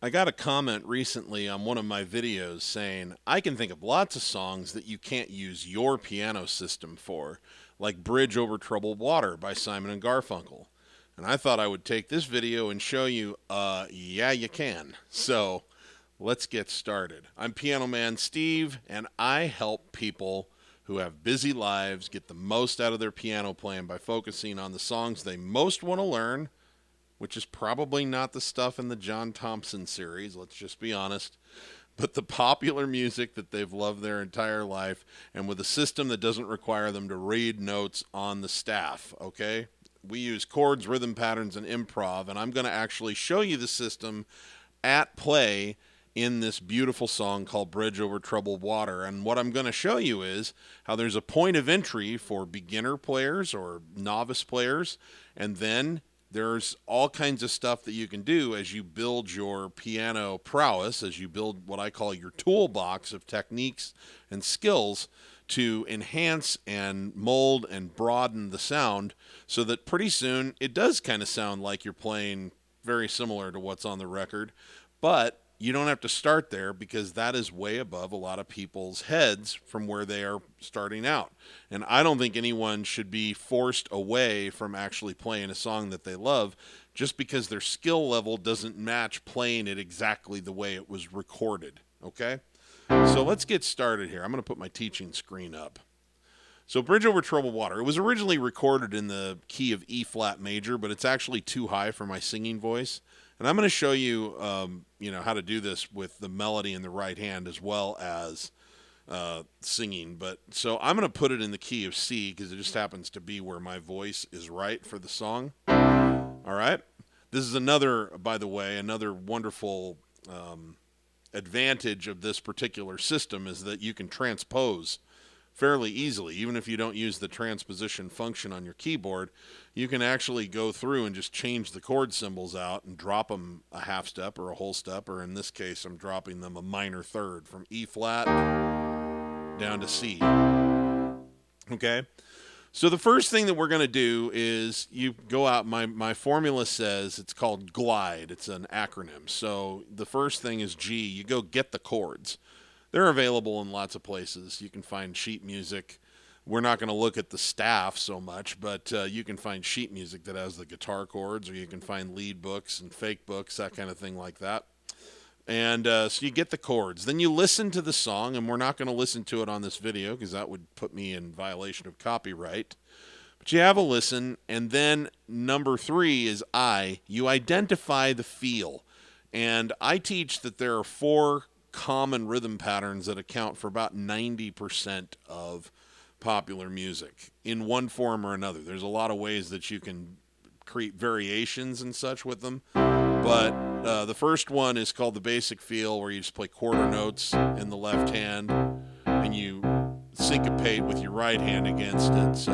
I got a comment recently on one of my videos saying, I can think of lots of songs that you can't use your piano system for, like Bridge Over Troubled Water by Simon and Garfunkel. And I thought I would take this video and show you, yeah, you can. So let's get started. I'm Piano Man Steve, and I help people who have busy lives get the most out of their piano playing by focusing on the songs they most want to learn, which is probably not the stuff in the John Thompson series, let's just be honest, but the popular music that they've loved their entire life, and with a system that doesn't require them to read notes on the staff, okay? We use chords, rhythm patterns, and improv, and I'm going to actually show you the system at play in this beautiful song called Bridge Over Troubled Water. And what I'm going to show you is how there's a point of entry for beginner players or novice players, and then there's all kinds of stuff that you can do as you build your piano prowess, as you build what I call your toolbox of techniques and skills to enhance and mold and broaden the sound so that pretty soon it does kind of sound like you're playing very similar to what's on the record. But you don't have to start there because that is way above a lot of people's heads from where they are starting out. And I don't think anyone should be forced away from actually playing a song that they love just because their skill level doesn't match playing it exactly the way it was recorded. Okay? So let's get started here. I'm going to put my teaching screen up. So Bridge Over Troubled Water. It was originally recorded in the key of E flat major, but it's actually too high for my singing voice. And I'm going to show you, how to do this with the melody in the right hand as well as singing. But so I'm going to put it in the key of C because it just happens to be where my voice is right for the song. All right. This is another, by the way, another wonderful advantage of this particular system is that you can transpose fairly easily. Even if you don't use the transposition function on your keyboard, you can actually go through and just change the chord symbols out and drop them a half step or a whole step, or in this case, I'm dropping them a minor third from E flat down to C. Okay? So the first thing that we're going to do is you go out. My formula says it's called GLIDE. It's an acronym. So the first thing is G. You go get the chords. They're available in lots of places. You can find sheet music. We're not going to look at the staff so much, but you can find sheet music that has the guitar chords, or you can find lead books and fake books, that kind of thing like that. And so you get the chords. Then you listen to the song, and we're not going to listen to it on this video because that would put me in violation of copyright. But you have a listen, and then number 3 is I. You identify the feel. And I teach that there are 4 common rhythm patterns that account for about 90% of popular music in one form or another. There's a lot of ways that you can create variations and such with them. But the first one is called the basic feel, where you just play quarter notes in the left hand and you syncopate with your right hand against it. So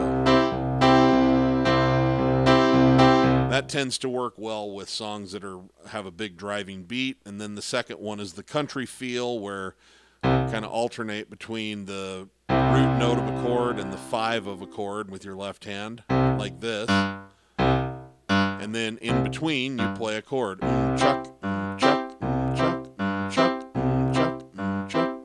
that tends to work well with songs that have a big driving beat. And then the second one is the country feel, where you kind of alternate between the root note of a chord and the 5 of a chord with your left hand, like this. And then in between, you play a chord. Chuck, chuck, chuck, chuck, chuck, chuck.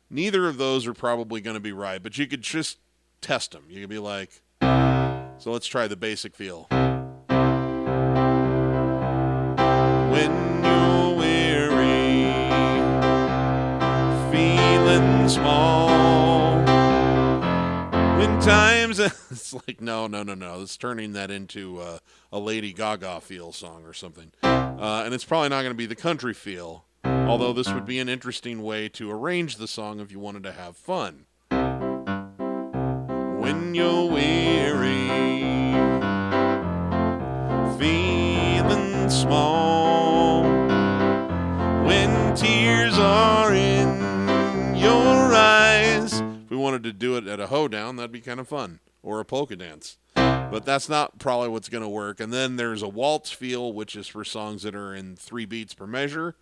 Neither of those are probably going to be right, but you could just test them. You could be like, so let's try the basic feel. When you're weary, feeling small, when times it's like no, it's turning that into a Lady Gaga feel song or something, and it's probably not going to be the country feel. Although this would be an interesting way to arrange the song if you wanted to have fun. When you're weary, feeling small, when tears are in your eyes. If we wanted to do it at a hoedown, that'd be kind of fun. Or a polka dance. But that's not probably what's going to work. And then there's a waltz feel, which is for songs that are in 3 beats per measure.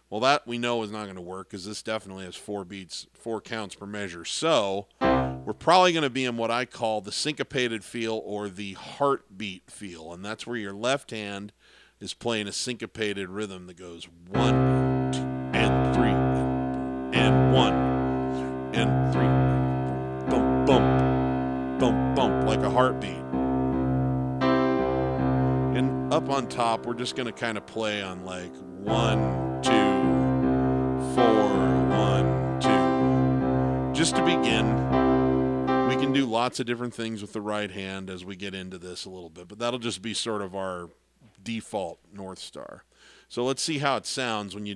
Well, that we know is not going to work because this definitely has 4 beats, 4 counts per measure. So we're probably going to be in what I call the syncopated feel or the heartbeat feel. And that's where your left hand is playing a syncopated rhythm that goes 1, 2, and 3, and 1, and 3, bump, bump, bump, bump, like a heartbeat. And up on top, we're just going to kind of play on like 1, 2, 4, 1, 2. Just to begin, we can do lots of different things with the right hand as we get into this a little bit, but that'll just be sort of our default North Star. So let's see how it sounds when we're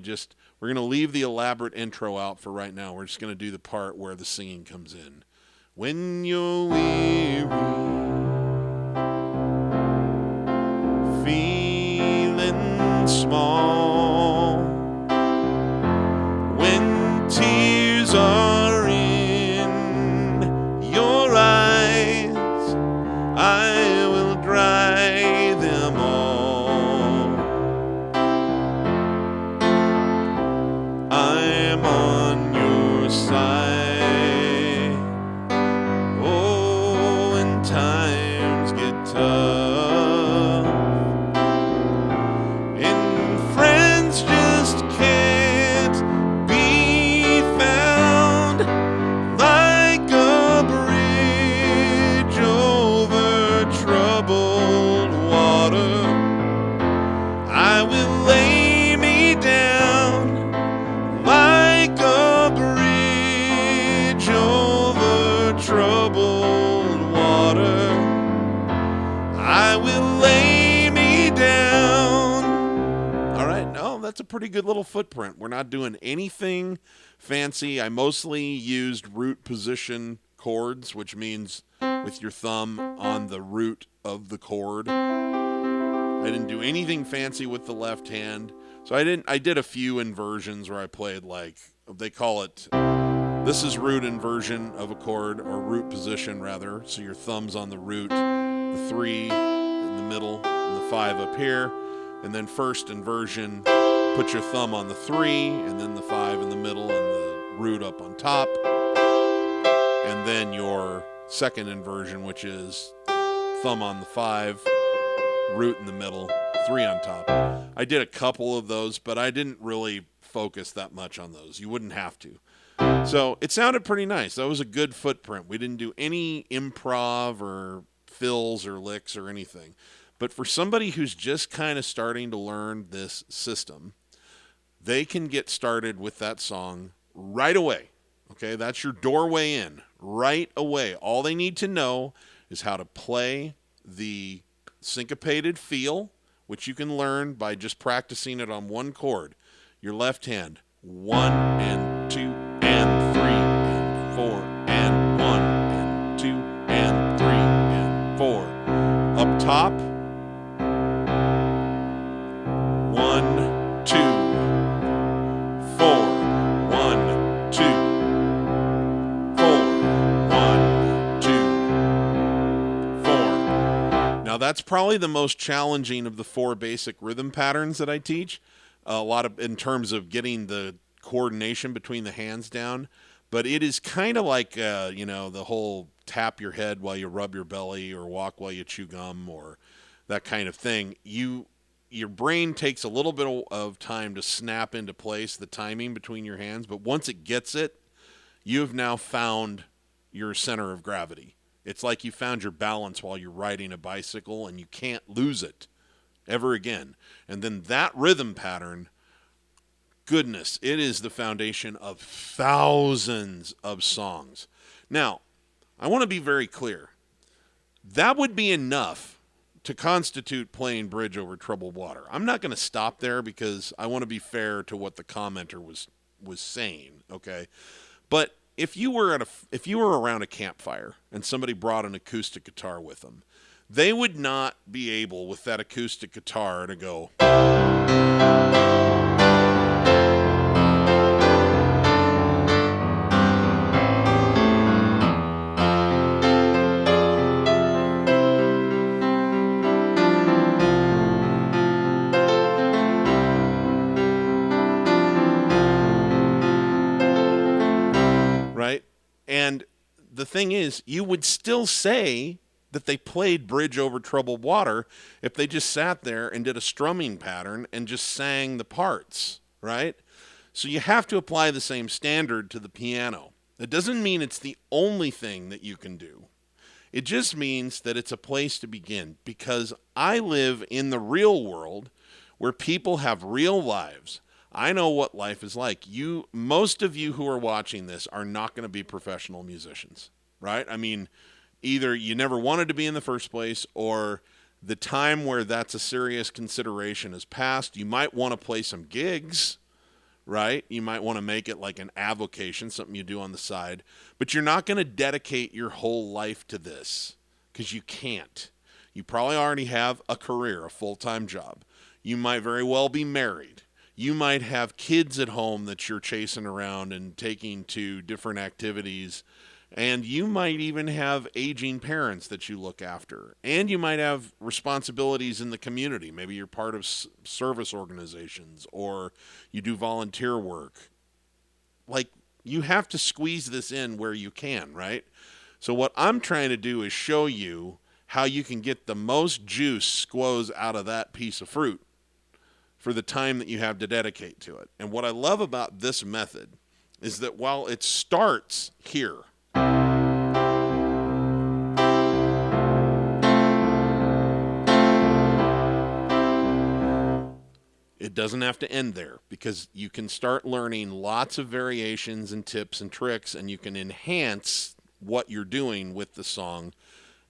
going to leave the elaborate intro out for right now. We're just going to do the part where the singing comes in. When you're weary, feeling small, when tears are in your eyes, I will dry them all. I'm on your side. Oh, when times get tough and friends just can't be found, like a bridge over troubled water, I will lay me down, like a bridge over troubled water, I will lay me down. All right, no, that's a pretty good little footprint. We're not doing anything fancy. I mostly used root position chords, which means with your thumb on the root of the chord. I didn't do anything fancy with the left hand. So I did a few inversions where I played, like, they call it, this is root inversion of a chord, or root position rather. So your thumb's on the root, the 3 in the middle, and the 5 up here. And then first inversion, put your thumb on the 3, and then the 5 in the middle, and the root up on top. And then your second inversion, which is thumb on the 5, root in the middle, 3 on top. I did a couple of those, but I didn't really focus that much on those. You wouldn't have to. So it sounded pretty nice. That was a good footprint. We didn't do any improv or fills or licks or anything. But for somebody who's just kind of starting to learn this system, they can get started with that song right away. Okay, that's your doorway in right away. All they need to know is how to play the syncopated feel, which you can learn by just practicing it on one chord. Your left hand, 1 and 2 and 3 and 4 and 1 and 2 and 3 and 4. Up top, 1, 2, 4, 1, 2, 4, 1, 2, 4. Now that's probably the most challenging of the 4 basic rhythm patterns that I teach. A lot of in terms of getting the coordination between the hands down, but it is kind of like the whole tap your head while you rub your belly, or walk while you chew gum, or that kind of thing. Your brain takes a little bit of time to snap into place the timing between your hands, but once it gets it, you have now found your center of gravity. It's like you found your balance while you're riding a bicycle, and you can't lose it ever again. And then that rhythm pattern, goodness, it is the foundation of thousands of songs. Now, I want to be very clear. That would be enough to constitute playing Bridge Over Troubled Water. I'm not going to stop there because I want to be fair to what the commenter was saying, okay? But if you were around a campfire and somebody brought an acoustic guitar with them, they would not be able, with that acoustic guitar, to go. Right? And the thing is, you would still say that they played Bridge Over Troubled Water if they just sat there and did a strumming pattern and just sang the parts, right? So you have to apply the same standard to the piano. It doesn't mean it's the only thing that you can do. It just means that it's a place to begin, because I live in the real world where people have real lives. I know what life is like. Most of you who are watching this are not going to be professional musicians, right? I mean, either you never wanted to be in the first place, or the time where that's a serious consideration has passed. You might want to play some gigs, right? You might want to make it like an avocation, something you do on the side, but you're not going to dedicate your whole life to this, because you can't. You probably already have a career, a full-time job. You might very well be married. You might have kids at home that you're chasing around and taking to different activities. And you might even have aging parents that you look after. And you might have responsibilities in the community. Maybe you're part of service organizations, or you do volunteer work. Like, you have to squeeze this in where you can, right? So what I'm trying to do is show you how you can get the most juice squoze out of that piece of fruit for the time that you have to dedicate to it. And what I love about this method is that while it starts here, it doesn't have to end there, because you can start learning lots of variations and tips and tricks, and you can enhance what you're doing with the song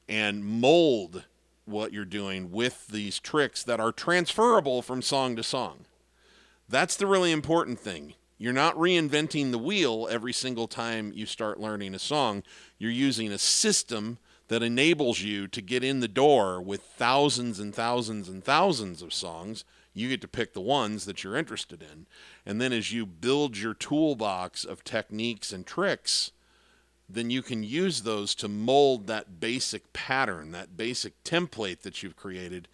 and mold what you're doing with these tricks that are transferable from song to song. That's the really important thing. You're not reinventing the wheel every single time you start learning a song. You're using a system that enables you to get in the door with thousands and thousands and thousands of songs. You get to pick the ones that you're interested in. And then as you build your toolbox of techniques and tricks, then you can use those to mold that basic pattern, that basic template that you've created,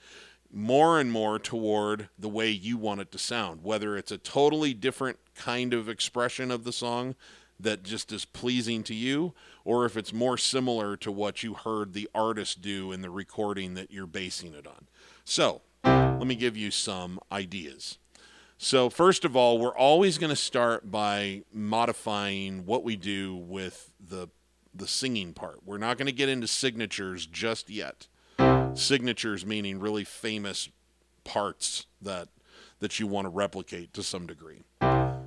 more and more toward the way you want it to sound, whether it's a totally different kind of expression of the song that just is pleasing to you, or if it's more similar to what you heard the artist do in the recording that you're basing it on. So, let me give you some ideas. So first of all, we're always going to start by modifying what we do with the singing part. We're not going to get into signatures just yet. Signatures meaning really famous parts that you want to replicate to some degree.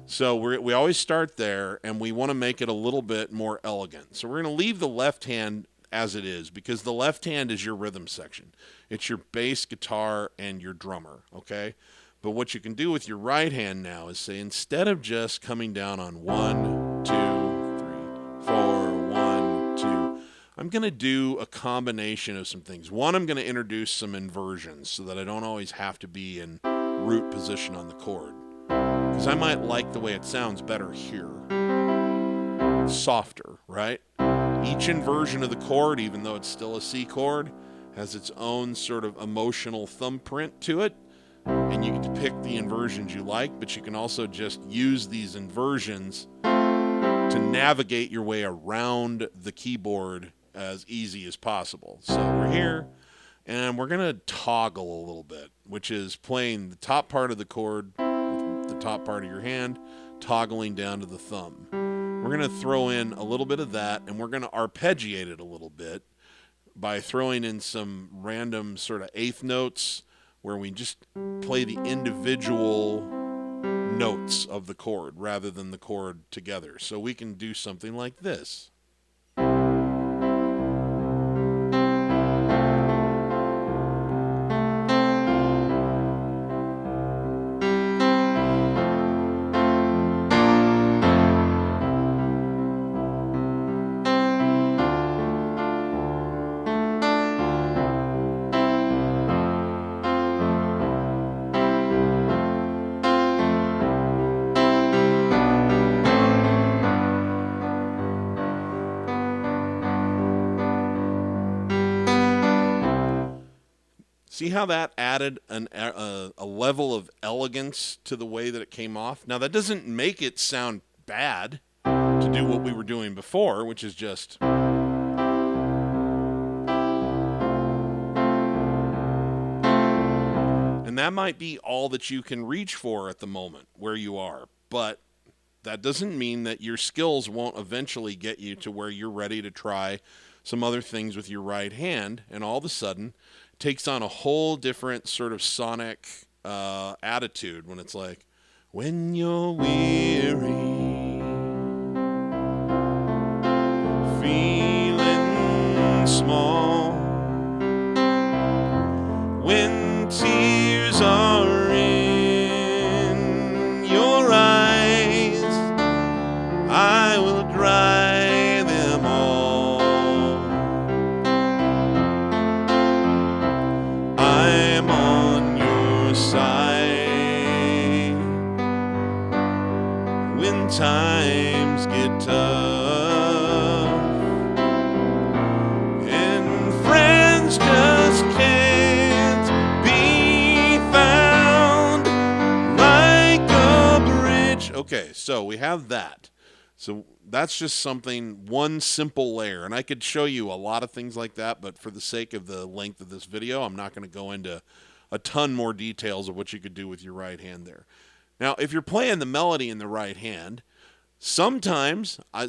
So we always start there, and we want to make it a little bit more elegant. So we're going to leave the left hand as it is, because the left hand is your rhythm section. It's your bass, guitar, and your drummer, okay? But what you can do with your right hand now is say, instead of just coming down on 1, 2, 3, 4, 1, 2, I'm going to do a combination of some things. One, I'm going to introduce some inversions so that I don't always have to be in root position on the chord, because I might like the way it sounds better here. Softer, right? Each inversion of the chord, even though it's still a C chord, has its own sort of emotional thumbprint to it. And you get to pick the inversions you like, but you can also just use these inversions to navigate your way around the keyboard as easy as possible. So we're here, and we're going to toggle a little bit, which is playing the top part of the chord with the top part of your hand, toggling down to the thumb. We're going to throw in a little bit of that, and we're going to arpeggiate it a little bit by throwing in some random sort of eighth notes where we just play the individual notes of the chord rather than the chord together. So we can do something like this. See how that added a level of elegance to the way that it came off? Now, that doesn't make it sound bad to do what we were doing before, which is just And that might be all that you can reach for at the moment where you are. But that doesn't mean that your skills won't eventually get you to where you're ready to try some other things with your right hand. And all of a sudden, it takes on a whole different sort of sonic attitude when it's like, when you're weary, feeling small, when tears are in your eyes, I will dry them all. I'm on your side when times get tough, and friends just can't be found like a bridge. Okay, so we have that. So that's just something, one simple layer. And I could show you a lot of things like that, but for the sake of the length of this video, I'm not going to go into a ton more details of what you could do with your right hand there. Now, if you're playing the melody in the right hand, sometimes I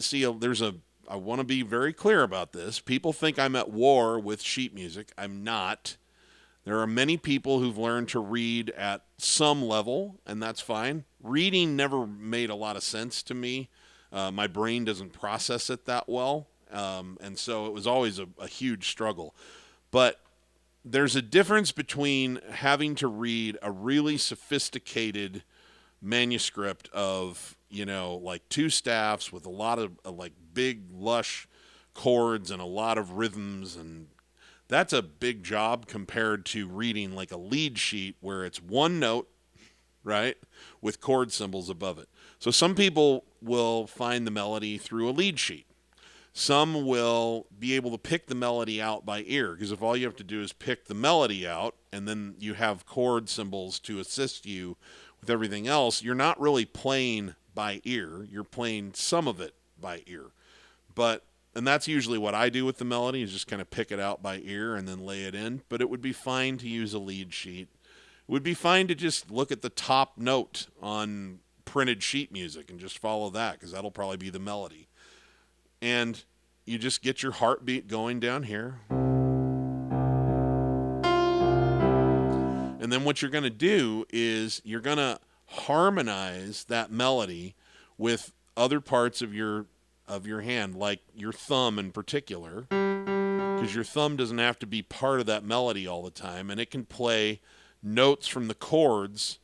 want to be very clear about this. People think I'm at war with sheet music. I'm not. There are many people who've learned to read at some level, and that's fine. Reading never made a lot of sense to me. My brain doesn't process it that well, and so it was always a huge struggle. But there's a difference between having to read a really sophisticated manuscript of, like two staffs with a lot of like big, lush chords and a lot of rhythms, and that's a big job compared to reading like a lead sheet where it's one note, right, with chord symbols above it. So some people will find the melody through a lead sheet. Some will be able to pick the melody out by ear, because if all you have to do is pick the melody out and then you have chord symbols to assist you with everything else, you're not really playing by ear. You're playing some of it by ear. And that's usually what I do with the melody, is just kind of pick it out by ear and then lay it in. But it would be fine to use a lead sheet. It would be fine to just look at the top note on printed sheet music and just follow that, because that'll probably be the melody. And you just get your heartbeat going down here. And then what you're going to do is you're going to harmonize that melody with other parts of your hand, like your thumb in particular, because your thumb doesn't have to be part of that melody all the time, and it can play notes from the chords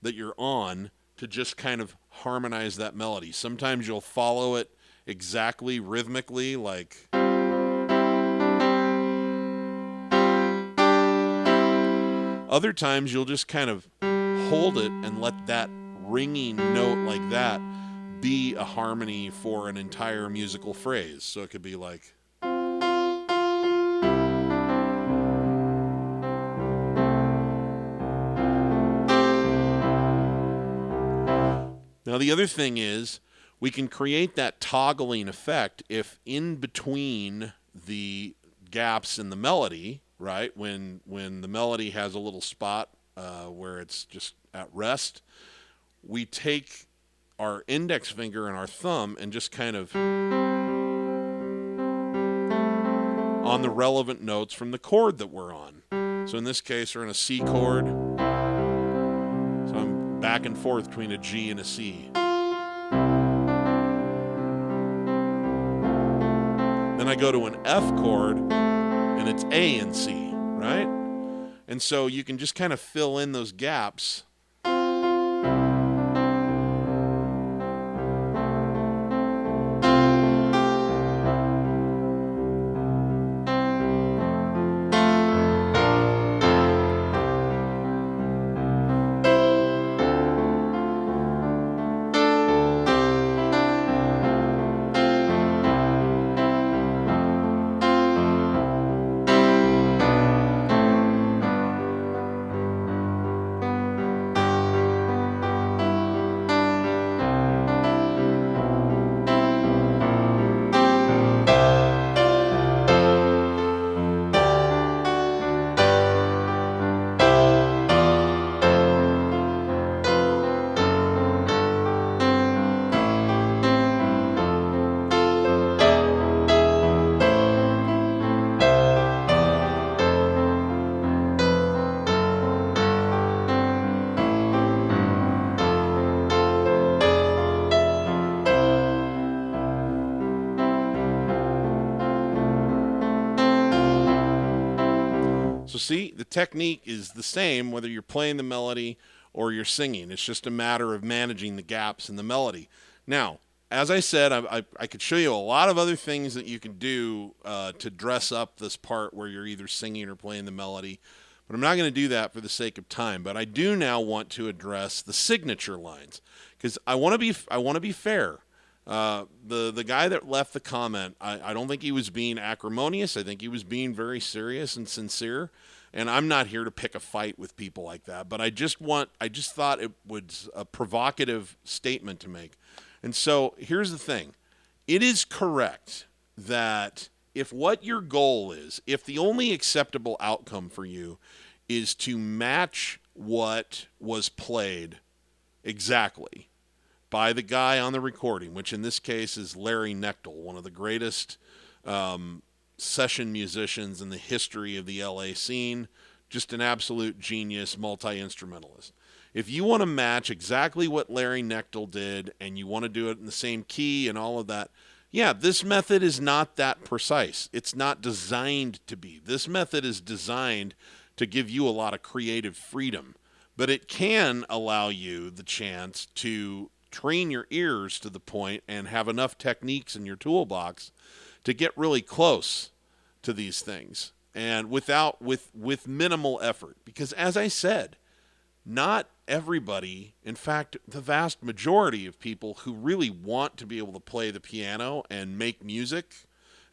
that you're on to just kind of harmonize that melody. Sometimes you'll follow it exactly rhythmically, like other times you'll just kind of hold it and let that ringing note like that be a harmony for an entire musical phrase. So it could be like, now the other thing is, we can create that toggling effect if in between the gaps in the melody, right, when the melody has a little spot where it's just at rest, we take our index finger and our thumb and just kind of on the relevant notes from the chord that we're on. So in this case, we're in a C chord. So I'm back and forth between a G and a C. Then I go to an F chord, and it's A and C, right? And so you can just kind of fill in those gaps. So see, the technique is the same whether you're playing the melody or you're singing. It's just a matter of managing the gaps in the melody. Now, as I said, I could show you a lot of other things that you can do to dress up this part where you're either singing or playing the melody, but I'm not going to do that for the sake of time. But I do now want to address the signature lines because I want to be fair. The guy that left the comment, I don't think he was being acrimonious. I think he was being very serious and sincere. And I'm not here to pick a fight with people like that. But I just thought it was a provocative statement to make. And so here's the thing. It is correct that if what your goal is, if the only acceptable outcome for you is to match what was played exactly by the guy on the recording, which in this case is Larry Knechtel, one of the greatest session musicians in the history of the LA scene, just an absolute genius multi-instrumentalist. If you want to match exactly what Larry Knechtel did and you want to do it in the same key and all of that, yeah, this method is not that precise. It's not designed to be. This method is designed to give you a lot of creative freedom, but it can allow you the chance to train your ears to the point and have enough techniques in your toolbox to get really close to these things and with minimal effort. Because as I said, not everybody, in fact, the vast majority of people who really want to be able to play the piano and make music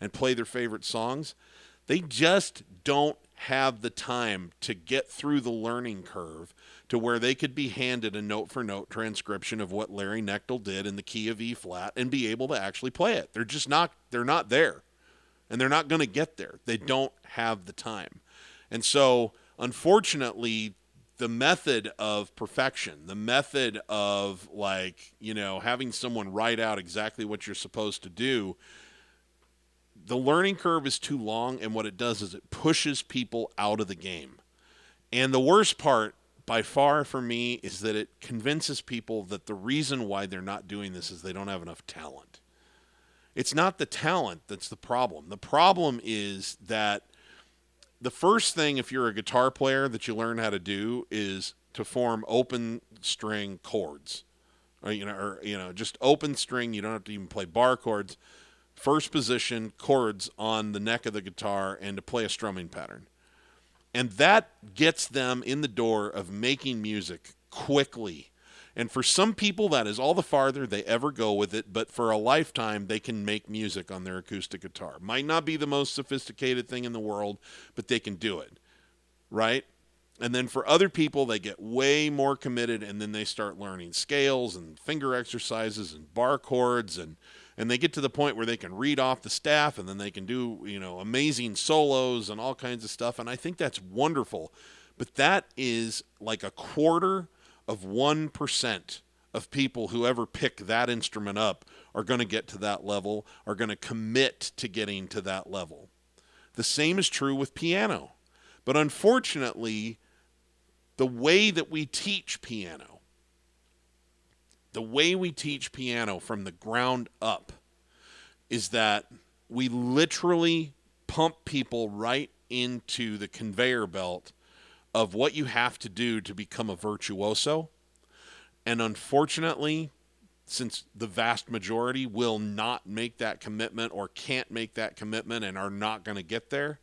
and play their favorite songs, they just don't have the time to get through the learning curve to where they could be handed a note-for-note transcription of what Larry Knechtel did in the key of E flat and be able to actually play it. They're not there, and they're not going to get there. They don't have the time. And so, unfortunately, the method of perfection, the method of having someone write out exactly what you're supposed to do, the learning curve is too long, and what it does is it pushes people out of the game. And the worst part, by far for me, is that it convinces people that the reason why they're not doing this is they don't have enough talent. It's not the talent that's the problem. The problem is that the first thing, if you're a guitar player, that you learn how to do is to form open string chords, or just open string. You don't have to even play bar chords. First position chords on the neck of the guitar and to play a strumming pattern. And that gets them in the door of making music quickly. And for some people, that is all the farther they ever go with it. But for a lifetime, they can make music on their acoustic guitar. Might not be the most sophisticated thing in the world, but they can do it, right? And then for other people, they get way more committed, and then they start learning scales and finger exercises and bar chords, and they get to the point where they can read off the staff, and then they can do, amazing solos and all kinds of stuff. And I think that's wonderful. But that is like a quarter of 1% of people who ever pick that instrument up are going to get to that level, are going to commit to getting to that level. The same is true with piano. But unfortunately, the way that we teach piano from the ground up is that we literally pump people right into the conveyor belt of what you have to do to become a virtuoso. And unfortunately, since the vast majority will not make that commitment or can't make that commitment and are not going to get there,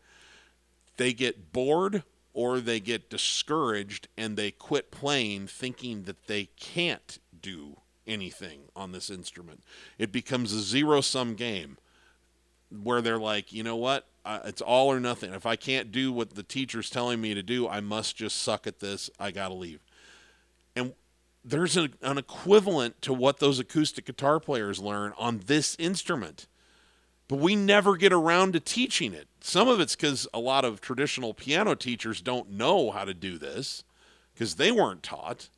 they get bored or they get discouraged and they quit playing thinking that they can't do anything on this instrument. It becomes a zero-sum game where they're like, you know what? It's all or nothing. If I can't do what the teacher's telling me to do, I must just suck at this. I got to leave. And there's an equivalent to what those acoustic guitar players learn on this instrument. But we never get around to teaching it. Some of it's because a lot of traditional piano teachers don't know how to do this because they weren't taught.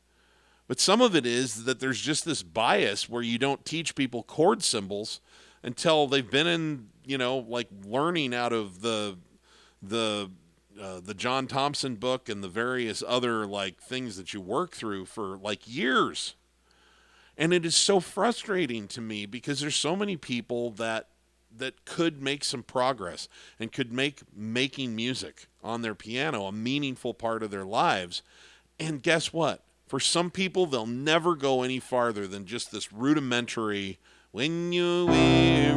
But some of it is that there's just this bias where you don't teach people chord symbols until they've been in, learning out of the John Thompson book and the various other things that you work through for years. And it is so frustrating to me because there's so many people that could make some progress and could make making music on their piano, a meaningful part of their lives. And guess what? For some people, they'll never go any farther than just this rudimentary, when you're weary,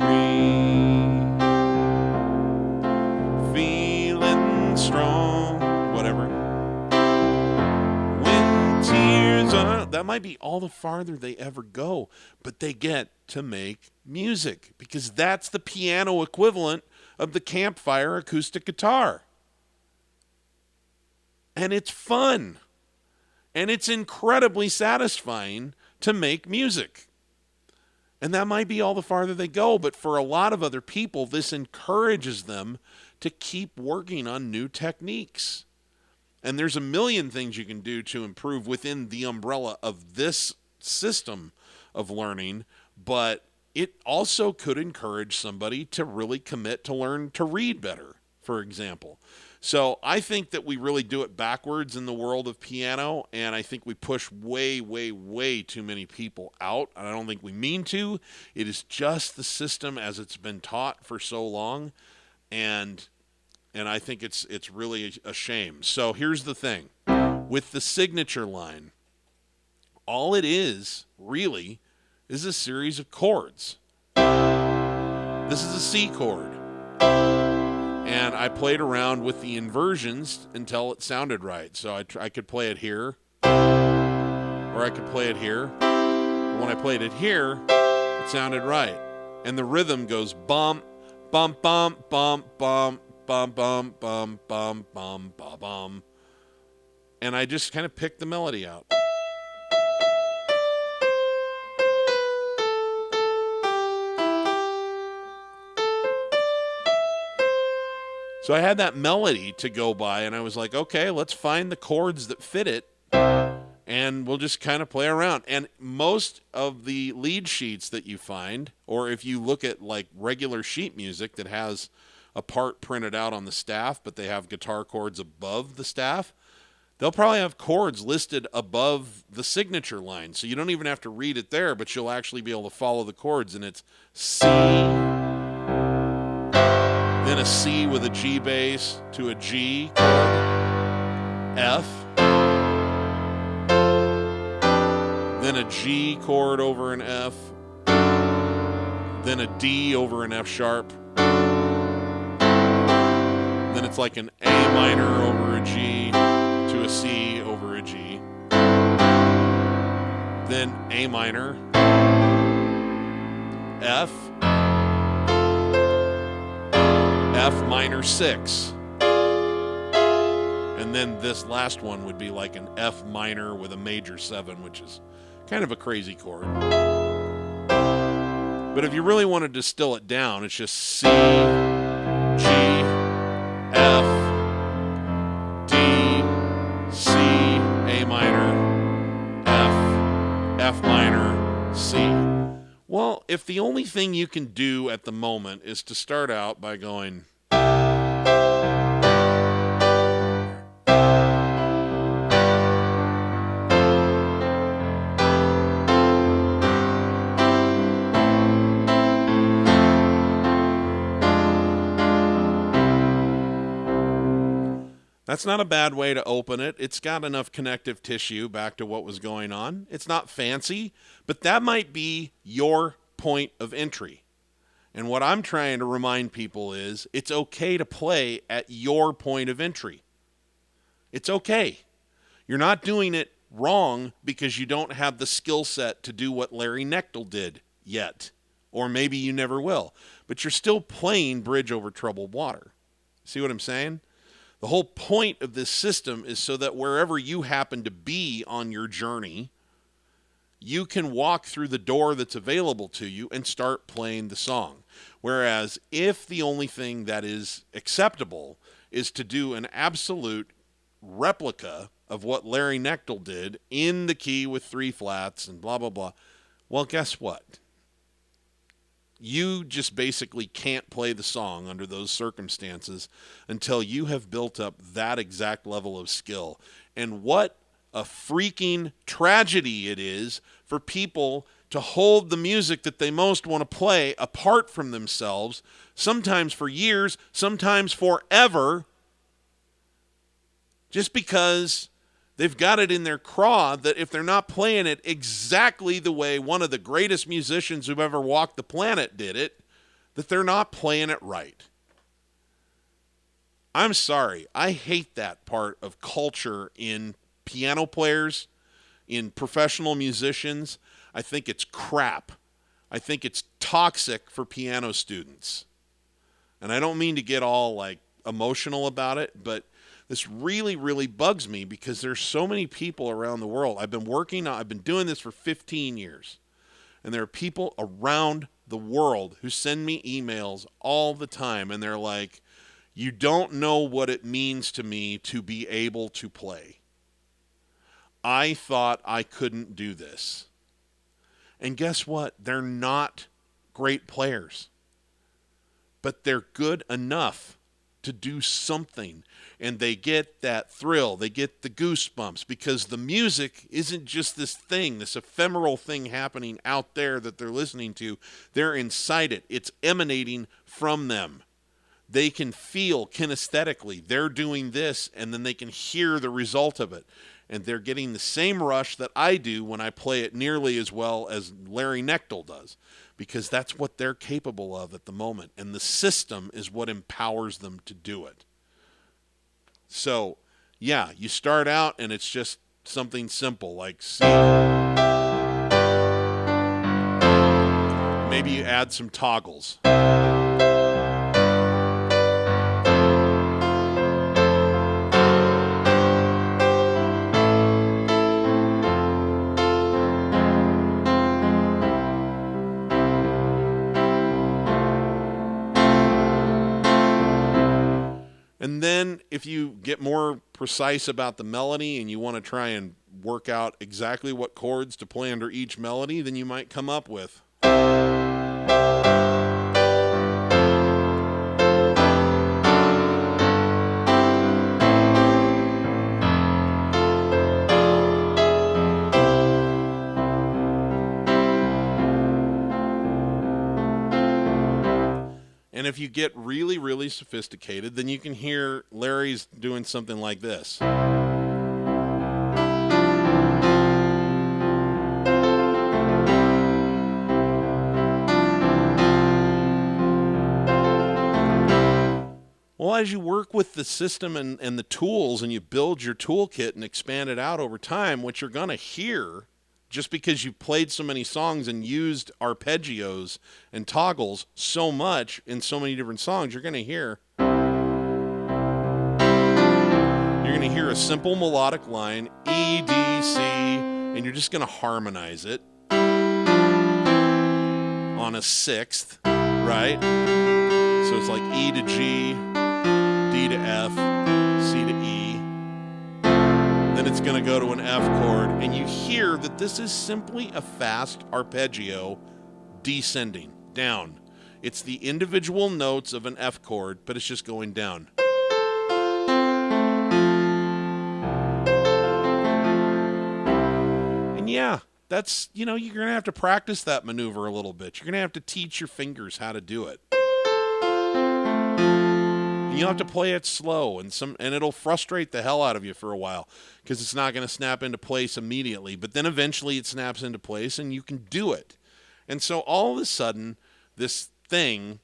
feeling strong, whatever. When tears are, that might be all the farther they ever go, but they get to make music because that's the piano equivalent of the campfire acoustic guitar. And it's fun. And it's incredibly satisfying to make music. And that might be all the farther they go, but for a lot of other people, this encourages them to keep working on new techniques. And there's a million things you can do to improve within the umbrella of this system of learning, but it also could encourage somebody to really commit to learn to read better, for example. So I think that we really do it backwards in the world of piano, and I think we push way, way, way too many people out. And I don't think we mean to. It is just the system as it's been taught for so long, and I think it's really a shame. So here's the thing. With the signature line, all it is, really, is a series of chords. This is a C chord. And I played around with the inversions until it sounded right. So I could play it here, or I could play it here. And when I played it here, it sounded right. And the rhythm goes bump, bump, bump, bump, bump, bum, bum, bum, bum, bum, bum, bum. And I just kind of picked the melody out. So I had that melody to go by, and I was like, okay, let's find the chords that fit it, and we'll just kind of play around. And most of the lead sheets that you find, or if you look at like regular sheet music that has a part printed out on the staff, but they have guitar chords above the staff, they'll probably have chords listed above the signature line. So you don't even have to read it there, but you'll actually be able to follow the chords, and it's C, then a C with a G bass to a G chord, F, then a G chord over an F, then a D over an F sharp, then it's like an A minor over a G to a C over a G, then A minor, F, F minor 6. And then this last one would be like an F minor with a major 7, which is kind of a crazy chord. But if you really want to distill it down, it's just C, G, F, D, C, A minor, F, F minor, C. Well, if the only thing you can do at the moment is to start out by going, that's not a bad way to open it. It's got enough connective tissue back to what was going on. It's not fancy, but that might be your point of entry. And what I'm trying to remind people is it's okay to play at your point of entry. It's okay. You're not doing it wrong because you don't have the skill set to do what Larry Knechtel did yet. Or maybe you never will. But you're still playing Bridge Over Troubled Water. See what I'm saying? The whole point of this system is so that wherever you happen to be on your journey, you can walk through the door that's available to you and start playing the song. Whereas if the only thing that is acceptable is to do an absolute replica of what Larry Knechtel did in the key with 3 flats and blah, blah, blah, well, guess what? You just basically can't play the song under those circumstances until you have built up that exact level of skill. And what a freaking tragedy it is for people to hold the music that they most want to play apart from themselves, sometimes for years, sometimes forever, just because they've got it in their craw that if they're not playing it exactly the way one of the greatest musicians who've ever walked the planet did it, that they're not playing it right. I'm sorry. I hate that part of culture in piano players, in professional musicians. I think it's crap. I think it's toxic for piano students. And I don't mean to get all like emotional about it, but this really, really bugs me because there's so many people around the world. I've been doing this for 15 years. And there are people around the world who send me emails all the time. And they're like, you don't know what it means to me to be able to play. I thought I couldn't do this. And guess what? They're not great players. But they're good enough to do something. And they get that thrill. They get the goosebumps because the music isn't just this thing, this ephemeral thing happening out there that they're listening to. They're inside it. It's emanating from them. They can feel kinesthetically. They're doing this, and then they can hear the result of it. And they're getting the same rush that I do when I play it nearly as well as Larry Knechtel does, because that's what they're capable of at the moment. And the system is what empowers them to do it. So, yeah, you start out and it's just something simple like C. Maybe you add some toggles. And then if you get more precise about the melody and you want to try and work out exactly what chords to play under each melody, then you might come up with. And if you get really, really sophisticated, then you can hear Larry's doing something like this. Well, as you work with the system and the tools and you build your toolkit and expand it out over time, what you're going to hear, just because you've played so many songs and used arpeggios and toggles so much in so many different songs, you're going to hear a simple melodic line, E, D, C, and you're just going to harmonize it on a sixth, right? So it's like E to G, D to F, C to E. Then it's going to go to an F chord, and you hear that this is simply a fast arpeggio descending down. It's the individual notes of an F chord, but it's just going down. And yeah, that's, you're going to have to practice that maneuver a little bit. You're going to have to teach your fingers how to do it. You'll have to play it slow, and it'll frustrate the hell out of you for a while because it's not going to snap into place immediately. But then eventually it snaps into place, and you can do it. And so all of a sudden, this thing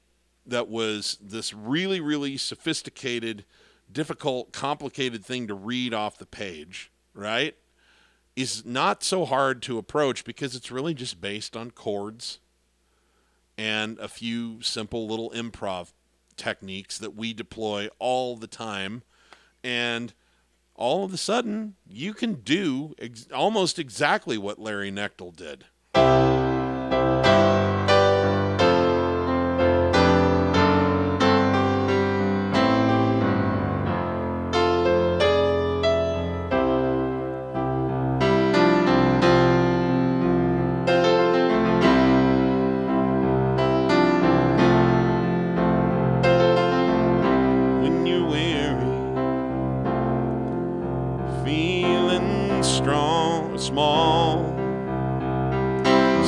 that was this really, really sophisticated, difficult, complicated thing to read off the page, right, is not so hard to approach because it's really just based on chords and a few simple little improv techniques that we deploy all the time, and all of a sudden you can do almost exactly what Larry Knechtel did.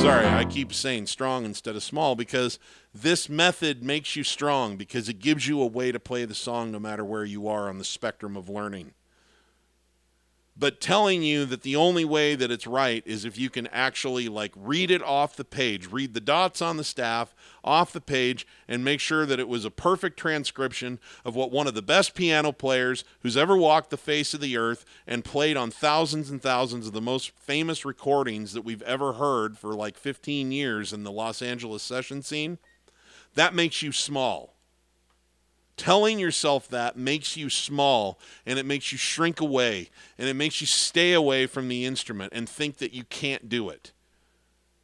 Sorry, I keep saying strong instead of small because this method makes you strong because it gives you a way to play the song no matter where you are on the spectrum of learning. but telling you that the only way that it's right is if you can actually like read it off the page, read the dots on the staff off the page, and make sure that it was a perfect transcription of what one of the best piano players who's ever walked the face of the earth and played on thousands and thousands of the most famous recordings that we've ever heard for like 15 years in the Los Angeles session scene. That makes you small. Telling yourself that makes you small, and it makes you shrink away, and it makes you stay away from the instrument and think that you can't do it.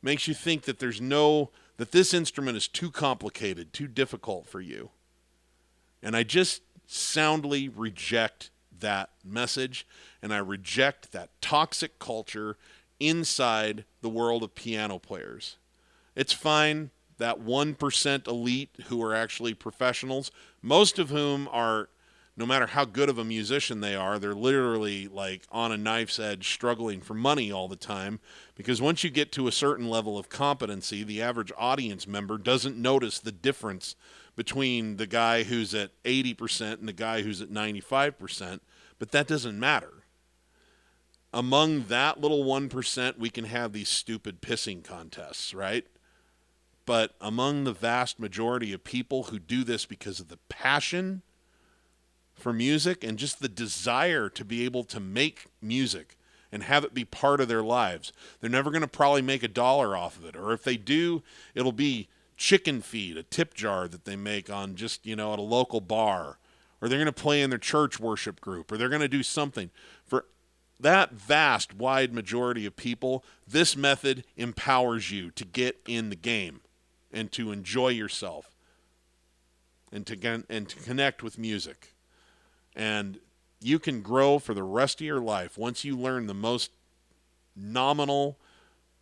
Makes you think that that this instrument is too complicated, too difficult for you. And I just soundly reject that message, and I reject that toxic culture inside the world of piano players. It's fine that 1% elite who are actually professionals, most of whom are, no matter how good of a musician they are, they're literally like on a knife's edge struggling for money all the time, because once you get to a certain level of competency, the average audience member doesn't notice the difference between the guy who's at 80% and the guy who's at 95%, but that doesn't matter. Among that little 1%, we can have these stupid pissing contests, right? But among the vast majority of people who do this because of the passion for music and just the desire to be able to make music and have it be part of their lives, they're never going to probably make $1 off of it. Or if they do, it'll be chicken feed, a tip jar that they make on just, at a local bar. Or they're going to play in their church worship group. Or they're going to do something. For that vast, wide majority of people, this method empowers you to get in the game and to enjoy yourself and to connect with music. And you can grow for the rest of your life once you learn the most nominal,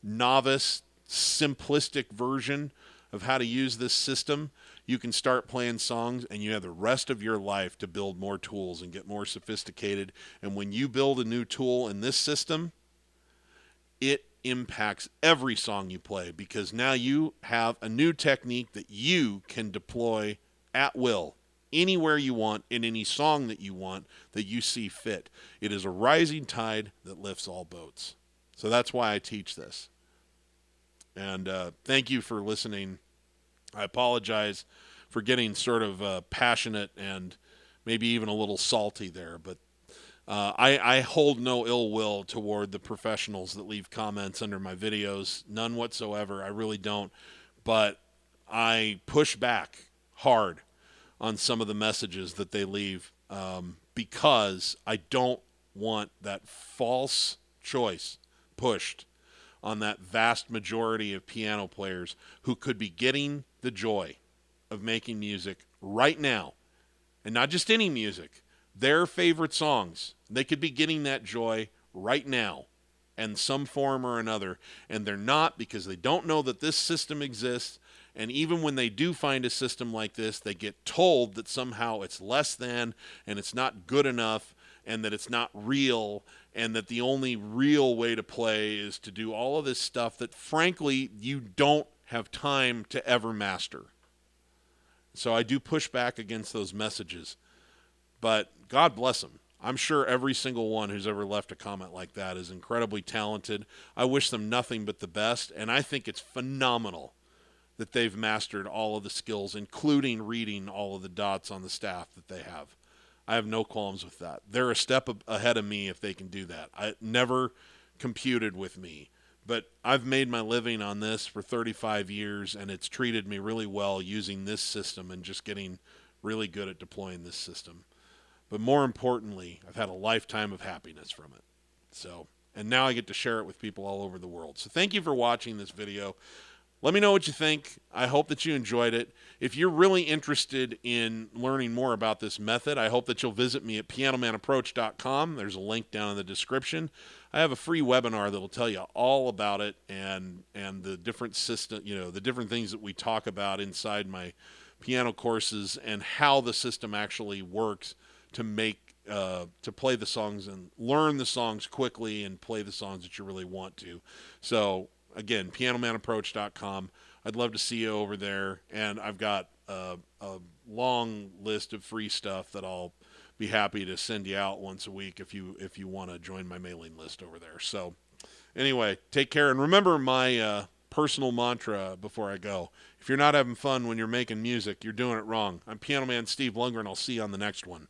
novice, simplistic version of how to use this system. You can start playing songs, and you have the rest of your life to build more tools and get more sophisticated. And when you build a new tool in this system, it impacts every song you play, because now you have a new technique that you can deploy at will anywhere you want in any song that you want that you see fit. It is a rising tide that lifts all boats. So that's why I teach this. And thank you for listening. I apologize for getting sort of passionate and maybe even a little salty there, but I hold no ill will toward the professionals that leave comments under my videos. None whatsoever. I really don't. But I push back hard on some of the messages that they leave because I don't want that false choice pushed on that vast majority of piano players who could be getting the joy of making music right now. And not just any music, their favorite songs. They could be getting that joy right now in some form or another, and they're not, because they don't know that this system exists. And even when they do find a system like this, they get told that somehow it's less than, and it's not good enough, and that it's not real, and that the only real way to play is to do all of this stuff that, frankly, you don't have time to ever master. So I do push back against those messages. But God bless them. I'm sure every single one who's ever left a comment like that is incredibly talented. I wish them nothing but the best, and I think it's phenomenal that they've mastered all of the skills, including reading all of the dots on the staff that they have. I have no qualms with that. They're a step ahead of me if they can do that. I never computed with me, but I've made my living on this for 35 years, and it's treated me really well using this system and just getting really good at deploying this system. But more importantly, I've had a lifetime of happiness from it. So, and now I get to share it with people all over the world. So thank you for watching this video. Let me know what you think. I hope that you enjoyed it. If you're really interested in learning more about this method, I hope that you'll visit me at pianomanaapproach.com. There's a link down in the description. I have a free webinar that will tell you all about it and the different system, the different things that we talk about inside my piano courses and how the system actually works to play the songs and learn the songs quickly and play the songs that you really want to. So again, pianomanaapproach.com. I'd love to see you over there, and I've got a long list of free stuff that I'll be happy to send you out once a week if you want to join my mailing list over there. So anyway, take care, and remember my personal mantra before I go. If you're not having fun when you're making music, you're doing it wrong. I'm Piano Man Steve Lungrin. I'll see you on the next one.